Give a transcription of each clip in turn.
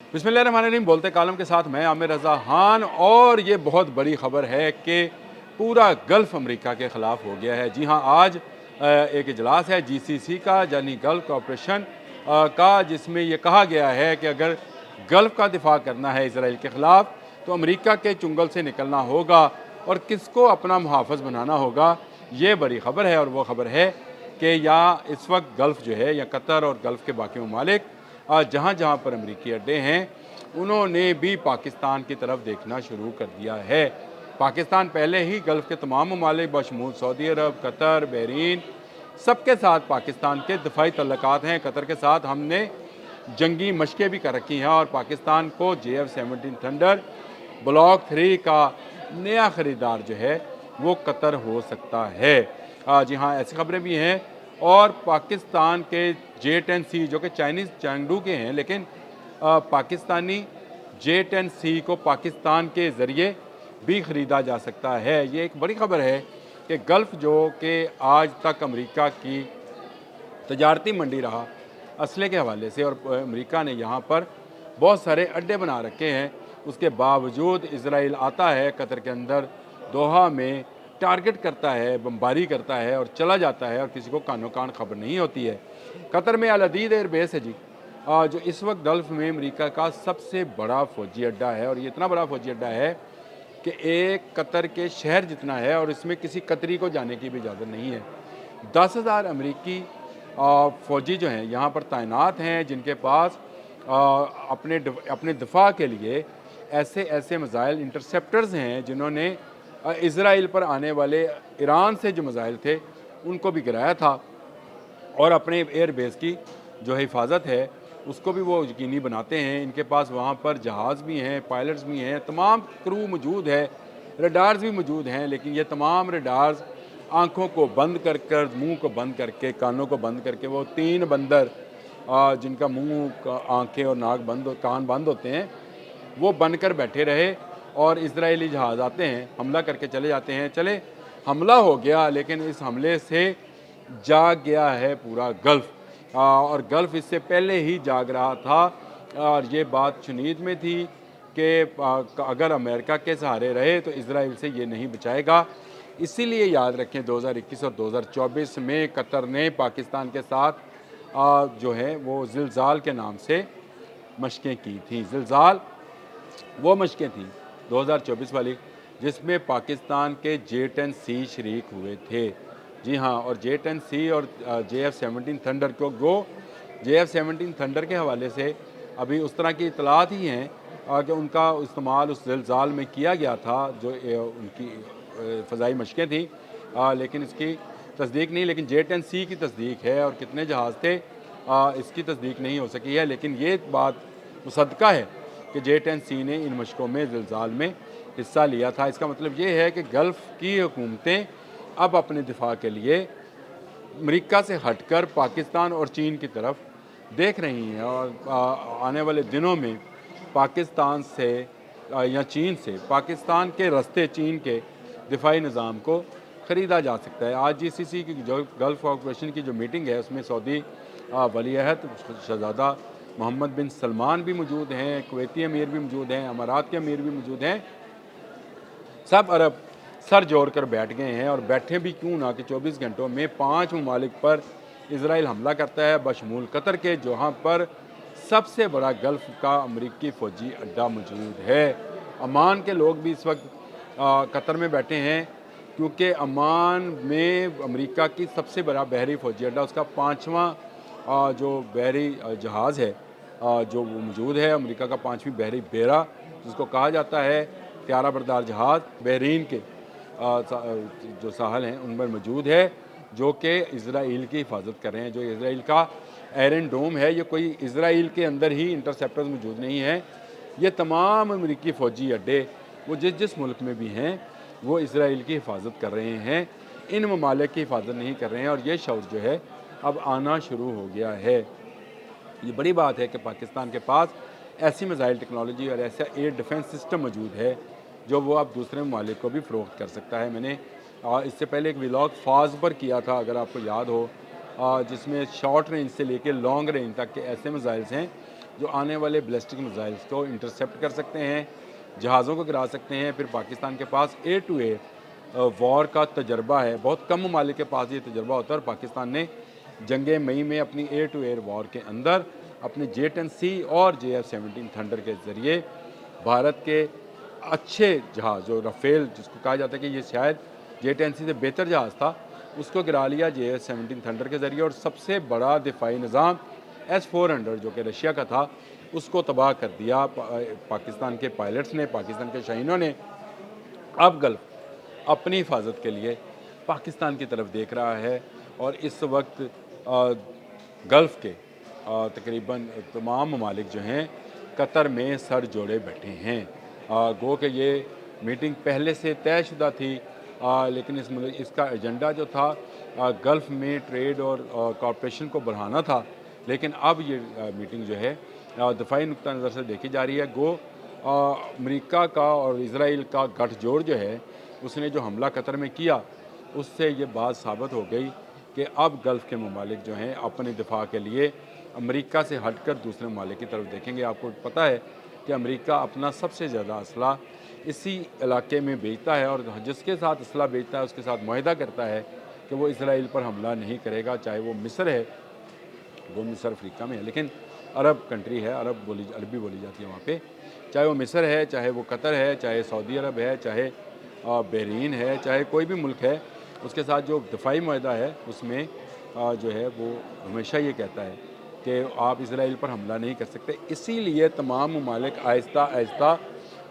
बिस्मिल्लाहिर्रहमानिर्रहीम। बोलते कालम के साथ मैं आमिर रज़ा खान। और ये बहुत बड़ी ख़बर है कि पूरा गल्फ़ अमेरिका के ख़िलाफ़ हो गया है। जी हाँ, आज एक इजलास है GCC का, यानी गल्फ़ कॉपरेशन का, जिसमें ये कहा गया है कि अगर गल्फ़ का दिफा करना है इसराइल के ख़िलाफ़ तो अमेरिका के चुंगल से निकलना होगा और किसको अपना मुहाफ़िज़ बनाना होगा। ये बड़ी ख़बर है, और वो ख़बर है कि या इस वक्त गल्फ़ जो है, या कतर और गल्फ़ के बाकी ममालिक जहाँ जहाँ पर अमरीकी अड्डे हैं, उन्होंने भी पाकिस्तान की तरफ देखना शुरू कर दिया है। पाकिस्तान पहले ही गल्फ़ के तमाम ममालिक बशमूल सऊदी अरब, कतर, बहरीन, सबके साथ पाकिस्तान के दफ़ाई तल्लुकात हैं। कतर के साथ हमने जंगी मशक़ें भी कर रखी हैं, और पाकिस्तान को JF-17 थंडर ब्लॉक 3 का नया ख़रीदार जो है वो कतर हो सकता है। जी हाँ, ऐसी ख़बरें भी हैं। और पाकिस्तान के J-10C जो कि चाइनीज़ चैंगडू के हैं, लेकिन पाकिस्तानी J-10C को पाकिस्तान के ज़रिए भी ख़रीदा जा सकता है। ये एक बड़ी ख़बर है कि गल्फ़ जो कि आज तक अमेरिका की तजारती मंडी रहा असले के हवाले से, और अमेरिका ने यहाँ पर बहुत सारे अड्डे बना रखे हैं, उसके बावजूद इज़राइल आता है कतर के अंदर, दोहा में टारगेट करता है, बमबारी करता है और चला जाता है, और किसी को कानो कान खबर नहीं होती है। कतर में अल अदीद एयरबेस है जी, जो इस वक्त गल्फ़ में अमेरिका का सबसे बड़ा फ़ौजी अड्डा है। और ये इतना बड़ा फ़ौजी अड्डा है कि एक कतर के शहर जितना है, और इसमें किसी कतरी को जाने की भी इजाज़त नहीं है। 10,000 अमरीकी फ़ौजी जो हैं यहाँ पर तैनात हैं, जिनके पास अपने दिफा के लिए ऐसे ऐसे मिसाइल इंटरसेप्टर्स हैं, जिन्होंने इज़राइल पर आने वाले ईरान से जो मिसाइल थे उनको भी गिराया था, और अपने एयर बेस की जो हिफाजत है उसको भी वो यकीनी बनाते हैं। इनके पास वहाँ पर जहाज़ भी हैं, पायलट्स भी हैं, तमाम क्रू मौजूद है, रडार्स भी मौजूद हैं। लेकिन ये तमाम रडार्स आँखों को बंद कर कर, मुँह को बंद करके, कानों को बंद करके, वो 3 बंदर जिनका मुँह, आँखें और नाक बंद, कान बंद होते हैं, वो बनकर बैठे रहे। और इजरायली जहाज़ आते हैं, हमला करके चले जाते हैं। चले, हमला हो गया, लेकिन इस हमले से जाग गया है पूरा गल्फ़, और गल्फ़ इससे पहले ही जाग रहा था। और ये बात शुनीद में थी कि अगर अमेरिका के सहारे रहे तो इजराइल से ये नहीं बचाएगा। इसीलिए याद रखें 2021 और 2024 में कतर ने पाकिस्तान के साथ जो है वो ज़िलज़ाल के नाम से मशक़ें की थी। ज़िलज़ाल वो मशक़ें थीं 2024 वाली, जिसमें पाकिस्तान के J-10C शरीक हुए थे। जी हाँ, और J-10C और JF-17 थंडर को JF-17 थंडर के हवाले से अभी उस तरह की इतलात ही हैं कि उनका इस्तेमाल उस ज़िलज़ाल में किया गया था, जो उनकी फ़ज़ाई मशक़ें थीं। लेकिन इसकी तस्दीक नहीं, लेकिन J-10C की तस्दीक है, और कितने जहाज़ थे इसकी तस्दीक नहीं हो सकी है। लेकिन ये बात मुसद्दक़ा है कि J-10C ने इन मशक़ों में ज़िलज़ाल में हिस्सा लिया था। इसका मतलब ये है कि गल्फ़ की हुकूमतें अब अपने दिफा के लिए अमेरिका से हटकर पाकिस्तान और चीन की तरफ देख रही हैं, और आने वाले दिनों में पाकिस्तान से या चीन से, पाकिस्तान के रास्ते चीन के दिफाई निज़ाम को ख़रीदा जा सकता है। आज GCC की जो गल्फ़ कॉपरेशन की जो मीटिंग है, उसमें सऊदी वलीअहद शहज़ादा मोहम्मद बिन सलमान भी मौजूद हैं, कुवैती अमीर भी मौजूद हैं, अमारात के अमीर भी मौजूद हैं। सब अरब सर जोड़ कर बैठ गए हैं, और बैठे भी क्यों ना कि 24 घंटों में 5 ममालिक पर इज़राइल हमला करता है, बशमूल कतर के, जहाँ पर सबसे बड़ा गल्फ़ का अमरीकी फ़ौजी अड्डा मौजूद है। अमान के लोग भी इस वक्त कतर में बैठे हैं, क्योंकि अमान में अमेरिका की सबसे बड़ा बहरी फ़ौजी अड्डा, उसका 5वां जो बहरी जहाज़ है जो वो मौजूद है, अमेरिका का 5वीं बहरी बेड़ा जिसको कहा जाता है, त्यारा बरदार जहाज़ बहरीन के जो साहल हैं उन पर मौजूद है, जो कि इज़राइल की हिफाजत कर रहे हैं। जो इज़राइल का आयरन डोम है, ये कोई इज़राइल के अंदर ही इंटरसेप्टर्स मौजूद नहीं हैं। ये तमाम अमेरिकी फ़ौजी अड्डे वो जिस जिस मुल्क में भी हैं, वो इज़राइल की हिफाजत कर रहे हैं, इन ममालिक की हिफाजत नहीं कर रहे हैं। और ये शऊर जो है अब आना शुरू हो गया है। ये बड़ी बात है कि पाकिस्तान के पास ऐसी मिसाइल टेक्नोलॉजी और ऐसा एयर डिफेंस सिस्टम मौजूद है जो वो अब दूसरे ममालिक को भी फ़रोख्त कर सकता है। मैंने इससे पहले एक व्लॉग फाज पर किया था, अगर आपको याद हो, जिसमें शॉर्ट रेंज से लेकर लॉन्ग रेंज तक के ऐसे मिसाइल्स हैं जो आने वाले बैलिस्टिक मिसाइल्स को इंटरसेप्ट कर सकते हैं, जहाज़ों को गिरा सकते हैं। फिर पाकिस्तान के पास एयर टू एयर वॉर का तजर्बा है, बहुत कम ममालिक के पास ये तजर्बा होता है, और पाकिस्तान ने जंग मई में अपनी एयर टू एयर वॉर के अंदर अपने J-10C और JF-17 थंडर के ज़रिए भारत के अच्छे जहाज़ जो राफेल, जिसको कहा जाता है कि ये शायद J-10C से बेहतर जहाज़ था, उसको गिरा लिया JF-17 थंडर के ज़रिए। और सबसे बड़ा दिफाई निज़ाम S-400 जो कि रशिया का था, उसको तबाह कर दिया पाकिस्तान के पायलट्स ने, पाकिस्तान के शाहीनों ने। अब गल्फ अपनी हिफाजत के लिए पाकिस्तान की तरफ देख रहा है, और इस वक्त गल्फ़ के तकरीबन तमाम ममालिक जो हैं कतर में सर जोड़े बैठे हैं। गो कि ये मीटिंग पहले से तयशुदा थी, लेकिन इसका एजेंडा जो था गल्फ़ में ट्रेड और कॉरपोरेशन को बढ़ाना था। लेकिन अब ये मीटिंग जो है दफ़ाई नुक्ता नज़र से देखी जा रही है। गो अमेरिका का और इज़राइल का गठजोड़ जो है, उसने जो हमला कतर में किया, उससे ये बात साबित हो गई कि अब गल्फ़ के ममालिक जो हैं अपने दिफा के लिए अमेरिका से हटकर दूसरे ममालिक की तरफ देखेंगे। आपको पता है कि अमेरिका अपना सबसे ज़्यादा असला इसी इलाके में बेचता है, और जिसके साथ असला बेचता है उसके साथ मुआहदा करता है कि वो इसराइल पर हमला नहीं करेगा, चाहे वो मिस्र है, वो मिस्र अफ्रीका में है लेकिन अरब कंट्री है, अरबी बोली जाती है वहाँ पे, चाहे वो मिस्र है, चाहे वो कतर है, चाहे सऊदी अरब है, चाहे बहरीन है, चाहे कोई भी मुल्क है, उसके साथ जो दफ़ाई मुआहदा है उसमें जो है वो हमेशा ये कहता है कि आप इसराइल पर हमला नहीं कर सकते। इसीलिए तमाम ममालिक आहिस्ता आहिस्ता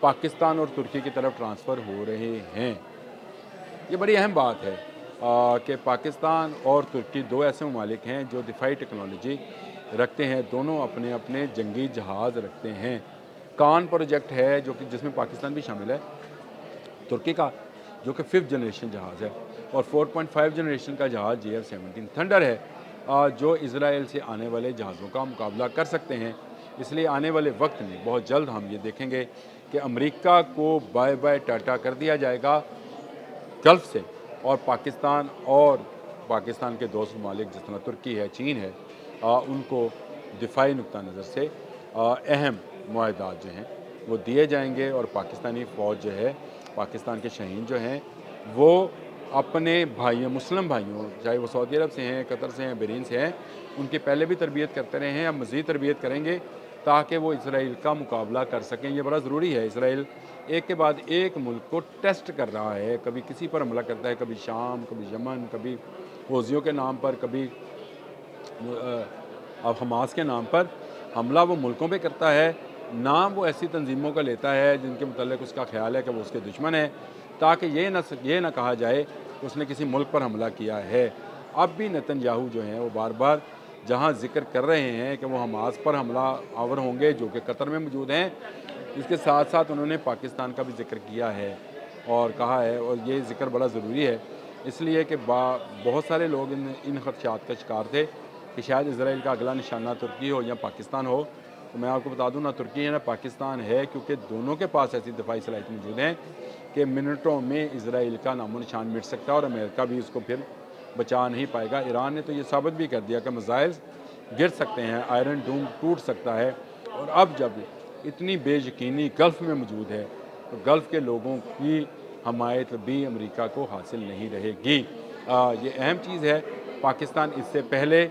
पाकिस्तान और तुर्की की तरफ ट्रांसफ़र हो रहे हैं। ये बड़ी अहम बात है कि पाकिस्तान और तुर्की दो ऐसे ममालिक हैं जो दिफाई टेक्नोलॉजी रखते हैं, दोनों अपने अपने जंगी जहाज़ रखते हैं। कान प्रोजेक्ट है जो कि जिसमें पाकिस्तान भी शामिल है, तुर्की का, जो कि 5th जनरेशन जहाज़ है, और 4.5 जनरेशन का जहाज़ JF-17 थंडर है, जो इज़राइल से आने वाले जहाज़ों का मुकाबला कर सकते हैं। इसलिए आने वाले वक्त में बहुत जल्द हम ये देखेंगे कि अमेरिका को बाय बाय टाटा कर दिया जाएगा गल्फ़ से, और पाकिस्तान के दोस्त ममालिक जिस तरह तुर्की है, चीन है, उनको दिफाई नुक्ता नज़र से अहम मुआहदात जो हैं वो दिए जाएंगे, और पाकिस्तानी फ़ौज जो है, पाकिस्तान के शहीन जो हैं, वो अपने भाइयों, मुस्लिम भाइयों, चाहे वो सऊदी अरब से हैं, कतर से हैं, बहरीन से हैं, उनकी पहले भी तरबियत करते रहे हैं, अब मज़ीद तरबियत करेंगे ताकि वो इसराइल का मुकाबला कर सकें। ये बड़ा ज़रूरी है। इसराइल एक के बाद एक मुल्क को टेस्ट कर रहा है, कभी किसी पर हमला करता है, कभी शाम, कभी यमन, कभी हौज़ियों के नाम पर, कभी अब हमास के नाम पर हमला वो मुल्कों पे करता है। नाम वो ऐसी तंजीमों का लेता है जिनके मुतालिक उसका ख्याल है कि वो उसके दुश्मन है, ताकि ये ना कहा जाए कि उसने किसी मुल्क पर हमला किया है। अब भी नेतन्याहू जो हैं वो बार बार जहाँ ज़िक्र कर रहे हैं कि वो हमास पर हमला आवर होंगे, जो कि कतर में मौजूद हैं, इसके साथ साथ उन्होंने पाकिस्तान का भी ज़िक्र किया है और कहा है, और ये ज़िक्र बड़ा ज़रूरी है इसलिए कि बहुत सारे लोग इन खदशात का शिकार थे कि शायद इसराइल का अगला निशाना तुर्की हो या पाकिस्तान हो। तो मैं आपको बता दूं, ना तुर्की है ना पाकिस्तान है, क्योंकि दोनों के पास ऐसी दफाई सलाहियत मौजूद हैं कि मिनटों में इसराइल का नामो निशान मिट सकता है, और अमेरिका भी उसको फिर बचा नहीं पाएगा। ईरान ने तो ये साबित भी कर दिया कि मिसाइल्स गिर सकते हैं, आयरन डूम टूट सकता है, और अब जब इतनी बेयकीनी गल्फ़ में मौजूद है तो गल्फ़ के लोगों की हमायत भी अमेरिका को हासिल नहीं रहेगी। ये अहम चीज़ है। पाकिस्तान इससे पहले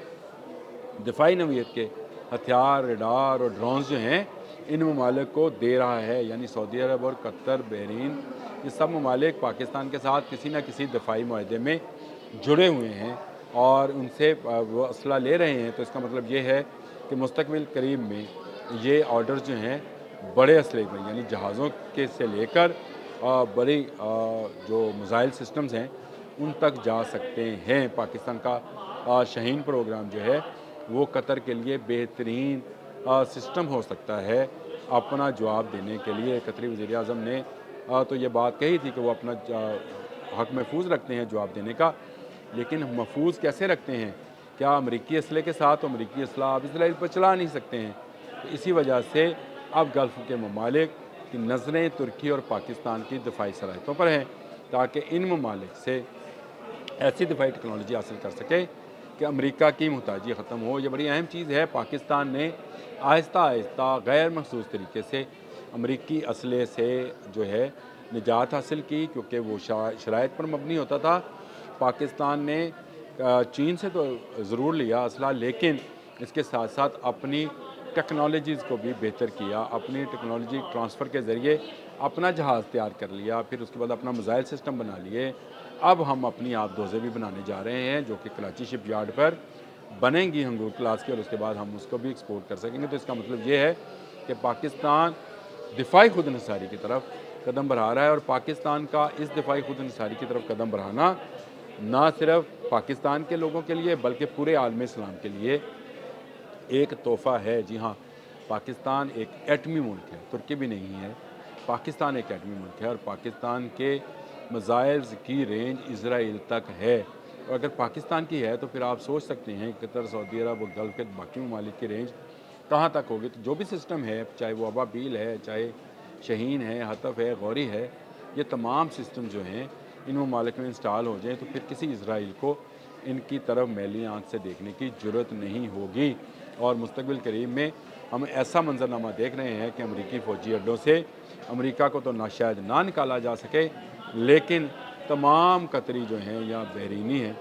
दिफाई नवीयत के हथियार, रडार और ड्रोन्स जो हैं इन ममालिक को दे रहा है, यानी सऊदी अरब और कतर, बहरीन, ये सब ममालिक पाकिस्तान के साथ किसी न किसी दफाई मुआहदे में जुड़े हुए हैं और उनसे वो असला ले रहे हैं। तो इसका मतलब ये है कि मुस्तकबिल करीब में ये ऑर्डर जो हैं बड़े असले में, यानी जहाज़ों के से लेकर बड़ी जो मिसाइल सिस्टम्स हैं उन तक जा सकते हैं। पाकिस्तान का शाहीन प्रोग्राम जो है वो कतर के लिए बेहतरीन सिस्टम हो सकता है अपना जवाब देने के लिए। कतरी वज़ीर आज़म ने तो ये बात कही थी कि वो अपना हक महफूज रखते हैं जवाब देने का, लेकिन महफूज कैसे रखते हैं? क्या अमरीकी असले के साथ? तो अमरीकी असला आप इसराइल पर चला नहीं सकते हैं। तो इसी वजह से अब गल्फ़ के ममालिक की नज़रें तुर्की और पाकिस्तान की दिफाई सलाहियतों पर हैं, ताकि इन ममालिक से ऐसी दिफाई टेक्नोलॉजी हासिल कर सके کہ امریکہ کی محتاجی ختم ہو۔ یہ بڑی اہم چیز ہے۔ پاکستان نے آہستہ آہستہ غیر مخصوص طریقے سے امریکی اسلحے سے جو ہے نجات حاصل کی، کیونکہ وہ شرائط پر مبنی ہوتا تھا۔ پاکستان نے چین سے تو ضرور لیا اسلحہ، لیکن اس کے ساتھ ساتھ اپنی ٹیکنالوجیز کو بھی بہتر کیا، اپنی ٹیکنالوجی ٹرانسفر کے ذریعے اپنا جہاز تیار کر لیا، پھر اس کے بعد اپنا میزائل سسٹم بنا لیے۔ اب ہم اپنی آبدوزیں بھی بنانے جا رہے ہیں جو کہ کراچی شپ یارڈ پر بنیں گی ہنگور کلاس کی، اور اس کے بعد ہم اس کو بھی ایکسپورٹ کر سکیں گے۔ تو اس کا مطلب یہ ہے کہ پاکستان دفاعی خود انحصاری کی طرف قدم بڑھا رہا ہے، اور پاکستان کا اس دفاعی خود انحصاری کی طرف قدم بڑھانا نہ صرف پاکستان کے لوگوں کے لیے بلکہ پورے عالم اسلام کے لیے ایک تحفہ ہے۔ جی ہاں، پاکستان ایک ایٹمی ملک ہے، ترکی بھی نہیں ہے، پاکستان ایک ایٹمی ملک ہے، اور پاکستان کے میزائلز کی رینج اسرائیل تک ہے۔ اور اگر پاکستان کی ہے تو پھر آپ سوچ سکتے ہیں قطر، سعودی عرب اور گلف کے باقی ممالک کی رینج کہاں تک ہوگی۔ تو جو بھی سسٹم ہے، چاہے وہ ابابیل ہے، چاہے شہین ہے، ہتف ہے، غوری ہے، یہ تمام سسٹم جو ہیں ان ممالک میں انسٹال ہو جائیں تو پھر کسی اسرائیل کو ان کی طرف میلی آنکھ سے دیکھنے کی ضرورت نہیں ہوگی۔ اور مستقبل قریب میں ہم ایسا منظرنامہ دیکھ رہے ہیں کہ امریکی فوجی اڈوں سے امریکہ کو تو شاید نہ نکالا جا سکے، لیکن تمام قطری جو ہیں یا بحرینی ہیں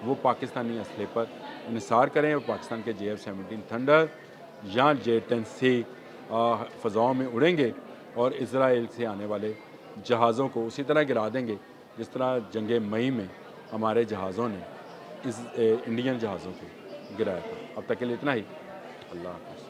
وہ پاکستانی اسلحے پر انحصار کریں، اور پاکستان کے JF-17 تھنڈر یا J-10C فضاؤں میں اڑیں گے اور اسرائیل سے آنے والے جہازوں کو اسی طرح گرا دیں گے جس طرح جنگ مئی میں ہمارے جہازوں نے اس انڈین جہازوں کو گرایا تھا۔ اب تک کے لیے اتنا ہی۔ اللہ حافظ۔